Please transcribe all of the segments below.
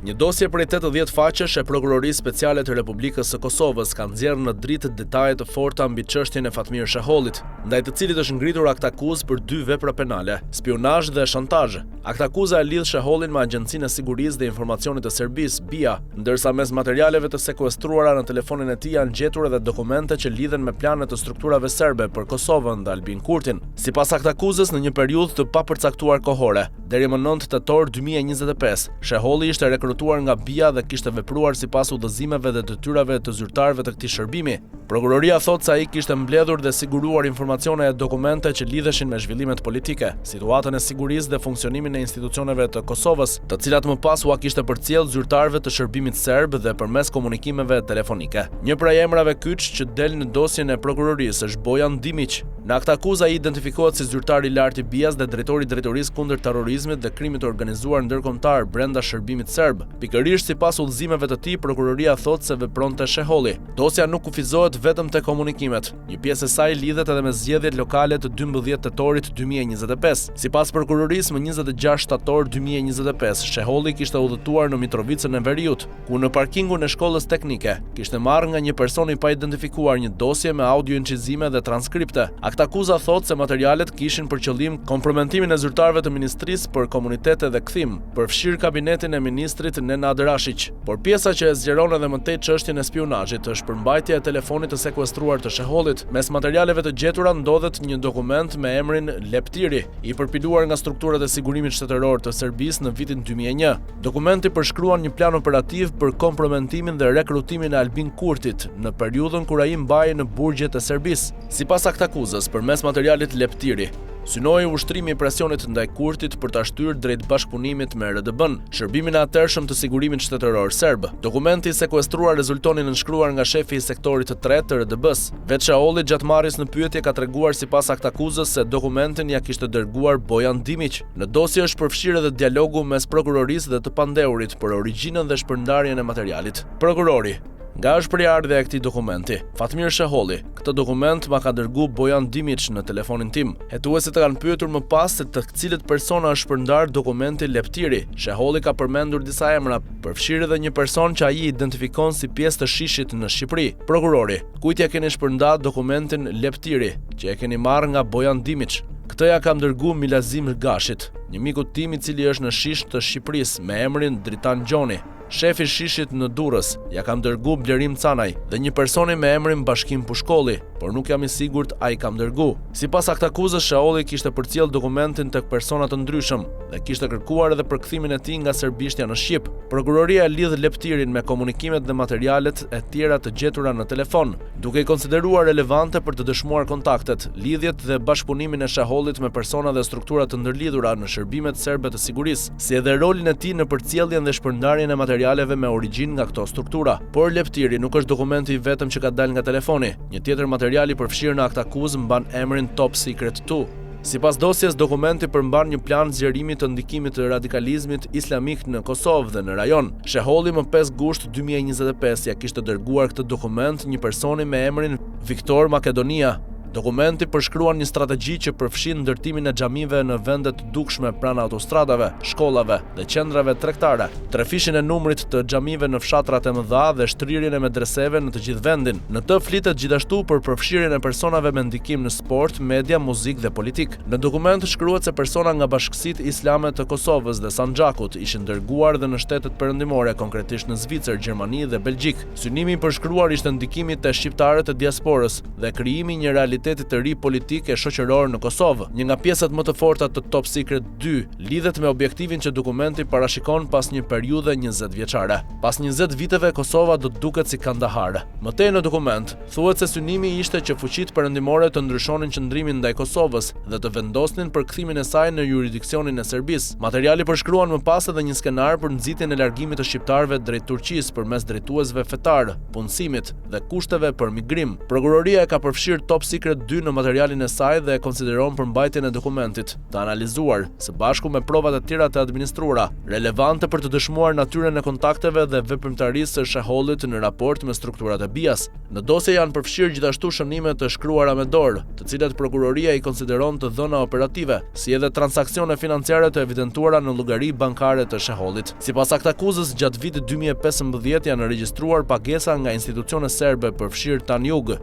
Një dosje prej 80 faqesh e Prokurorisë Speciale të Republikës së Kosovës ka nxjerrë në dritë detaje të forta mbi çështjen e Fatmir Shehollit, ndaj të cilit është ngritur aktakuzë për 2 vepra penale, spionazh dhe shantazh. Aktakuza e lidh Shehollin me Agjencinë e Sigurisë dhe Informacionit të Serbisë, BIA, ndërsa mes materialeve të sekuestruara në telefonin e tij janë gjetur edhe dokumente që lidhen me planet të strukturave serbe për Kosovën dhe Albin Kurtin. Sipas aktakuzës, në një periudhë të papërcaktuar kohore, deri më 9 tetor 2025, Sheholli ishte rekrutuar nga BIA dhe kishte vepruar sipas udhëzimeve dhe detyrave të zyrtarëve të këtij shërbimi. Prokuroria thotë se ai kishte mbledhur dhe siguruar informacione e dokumente që lidheshin me zhvillimet politike, situatën e sigurisë dhe funksionimin e institucioneve të Kosovës, të cilat më pas ua kishte përcjell zyrtarëve të shërbimit serb dhe përmes komunikimeve telefonike. Një prej emrave kyç që del në dosjen e prokurorisë është Bojan Dimić. Në aktakuzë ai identifikohet si zyrtar i lartë i BIA-s dhe drejtori i drejtorisë kundër terrorizmit dhe krimit të organizuar ndërkombëtar brenda shërbimit serb. Pikërisht sipas udhëzimeve të tij, prokuroria thotë se vepronte Sheholli. Dosja nuk kufizohet vetëm te komunikimet. Një pjesë e saj lidhet edhe me zgjedhjet lokale të 12 tetorit 2025. Sipas prokurorisë, më 26 shtator 2025, Sheholli kishte udhëtuar në Mitrovicën e Veriut, ku në parkingun e shkollës teknike kishte marrë nga një person i pa identifikuar një dosje me audio incizime dhe transkripte. Aktakuza thotë se materialet kishin për qëllim kompromentimin e zyrtarëve të ministrisë për komunitete dhe kthim, përfshirë kabinetin e ministrit Nenad Rashić. Por pjesa që e zgjeron edhe më tej çështjen e spionazhit është përmbajtja e telefonit të sekuestruar të Shehollit. Mes materialeve të gjetura ndodhet një dokument me emrin Leptiri, i përpiluar nga strukturat e sigurimit shtetëror të Serbisë në vitin 2001. Dokumenti përshkruan një plan operativ për kompromentimin dhe rekrutimin e Albin Kurtit në periudhën kur ai mbahej në burgjet e Serbisë. Sipas aktakuzës, përmes materialit Leptiri, synoi ushtrimi i presionit ndaj Kurtit për ta shtyrë drejt bashkëpunimit me RDB-n, shërbimin e atërshëm të sigurimit shtetëror serb. Dokumenti i sekuestruar rezultoni nënshkruar nga shefi i sektorit të 3 të RDB-s. Vetë Sheholli gjatë marrjes në pyetje ka treguar sipas aktakuzës se dokumentin ja kishte dërguar Bojan Dimić. Në dosje është përfshirë edhe dialogu mes prokurorisë dhe të pandeurit për origjinën dhe shpërndarjen e materialit. Prokurori: nga është përjardhja e këtij dokumenti? Fatmir Sheholli: këtë dokument ma ka dërgu Bojan Dimić në telefonin tim. Hetuesit kanë pyetur më pas se të cilët persona është shpërndar dokumenti Leptiri. Sheholli ka përmendur disa emra, përfshirë edhe një person që ai identifikon si pjesë të shishit në Shqipëri. Prokurori: kujt ja keni shpërndar dokumentin Leptiri, që e keni marrë nga Bojan Dimić? Këtë ja kam dërgu Milazim Gashit, një miku tim i cili është në shish të Shqipërisë me emrin Dritan Gjoni. Shefi shishit në Durrës ja kam dërgu Blerim Canaj dhe një personi me emrin Bashkim Pushkolli, por nuk jam i sigurt ai kam dërgu. Sipas aktakuzës, Sheholli kishte përcjell dokumentin tek persona të ndryshëm dhe kishte kërkuar edhe përkthimin e tij nga serbishtja në shqip. Prokuroria lidh Leptirin me komunikimet dhe materialet e tjera të gjetura në telefon, duke i konsideruar relevante për të dëshmuar kontaktet, lidhjet dhe bashkëpunimin e Shehollit me persona dhe struktura të ndërlidhura në shërbimet serbe të sigurisë, si edhe rolin e tij në përcjelljen dhe shpërndarjen e materialeve me origjinë nga këto struktura. Por Leptiri nuk është dokumenti i vetëm që ka dalë nga telefoni. Një tjetër material i përfshirë në aktakuzë mban emrin Top Secret 2. Sipas dosjes, dokumenti përmban një plan zgjerimi të ndikimit të radikalizmit islamik në Kosovë dhe në rajon. Sheholli më 5 gusht 2025 ja kishte dërguar këtë dokument një personi me emrin Viktor Makedonia. Dokumenti përshkruan një strategji që përfshin ndërtimin e xhamive në vende të dukshme pranë autostradave, shkollave dhe qendrave tregtare, trefishin e numrit të xhamive në fshatrat e mëdha dhe shtrirjen e medreseve në të gjithë vendin. Në të flitet gjithashtu për përfshirjen e personave me ndikim në sport, media, muzikë dhe politik. Në dokument shkruhet se persona nga bashkësitë islame të Kosovës dhe Sanxhakut ishin dërguar dhe në shtetet perëndimore, konkretisht në Zvicër, Gjermani dhe Belgjik. Synimi i përshkruar ishte ndikimi te shqiptarët e diasporës dhe krijimi një realiteti të ri politik e shoqëror në Kosovë. Një nga pjesët më të forta të Top Secret 2 lidhet me objektivin që dokumenti parashikon pas një periudhe 20 vjeçare. Pas 20 viteve Kosova do të duket si Kandahar. Më tej në dokument thuhet se synimi ishte që fuqitë perëndimore të ndryshonin qëndrimin ndaj Kosovës dhe të vendosnin përkthimin e saj në jurisdiksionin e Serbisë. Materiali përshkruan më pas edhe një skenar për nxitjen e largimit të shqiptarëve drejt Turqisë përmes drejtuesve fetar, punësimit dhe kushteve për migrim. Prokuroria e ka përfshirë Top Secret Secret 2 në materialin e saj dhe e konsideron përmbajtjen e dokumentit të analizuar së bashku me provat e tjera të administruara, relevante për të dëshmuar natyrën e kontakteve dhe veprimtarisë së Shehollit në raport me strukturat e BIAS. Në dosje janë përfshirë gjithashtu shënime të shkruara me dorë, të cilat prokuroria i konsideron të dhëna operative, si edhe transaksione financiare të evidentuara në llogari bankare të Shehollit. Sipas aktakuzës, gjatë vitit 2015 janë regjistruar pagesa nga institucione serbe përfshirë Tanjug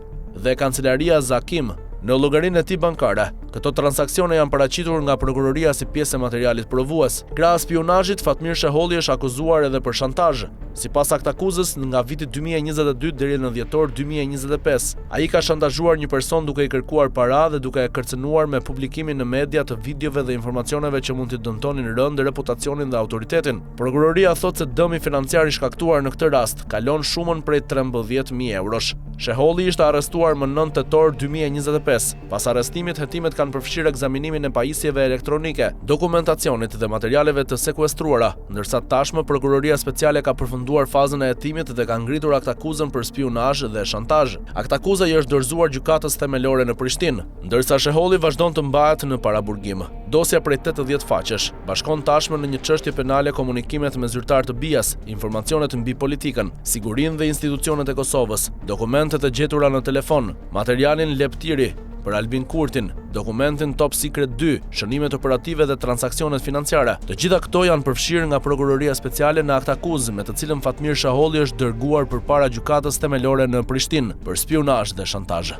dhe kancelaria Zakim në llogarinë e tij bankare. Këto transaksione janë paraqitur nga prokuroria si pjesë e materialit provues. Krahas spionazhit, Fatmir Sheholli është akuzuar edhe për shantazh. Sipas aktakuzës, nga viti 2022 deri në dhjetor 2025, ai ka shantazhuar një person duke i kërkuar para dhe duke e kërcënuar me publikimin në media të videove dhe informacioneve që mund t'i dëmtonin rënd reputacionin dhe autoritetin. Prokuroria thotë se dëmi financiar i shkaktuar në këtë rast kalon shumën prej 13.000 eurosh. Sheholli ishte arrestuar më 9 tetor 2025. Pas arrestimit, hetimet kanë përfshirë ekzaminimin e pajisjeve elektronike, dokumentacionit dhe materialeve të sekuestruara, ndërsa tashmë prokuroria speciale ka përfunduar fazën e hetimit dhe ka ngritur aktakuzën për spionazh dhe shantazh. Aktakuza i është dorëzuar gjykatës themelore në Prishtinë, ndërsa Sheholli vazhdon të mbahet në paraburgim. Dosja prej 80 faqesh bashkon tashmë në një çështje penale komunikimet me zyrtar të BIAS, informacionet mbi politikën, sigurinë dhe institucionet e Kosovës, dokumentet e gjetura në telefon, materialin Leptiri për Albin Kurtin, dokumentin Top Secret 2, shënimet operative dhe transaksionet financiare. Të gjitha këto janë përfshirë nga prokuroria speciale në aktakuzë, me të cilën Fatmir Sheholli është dërguar përpara gjykatës themelore në Prishtinë për spionazh dhe shantazh.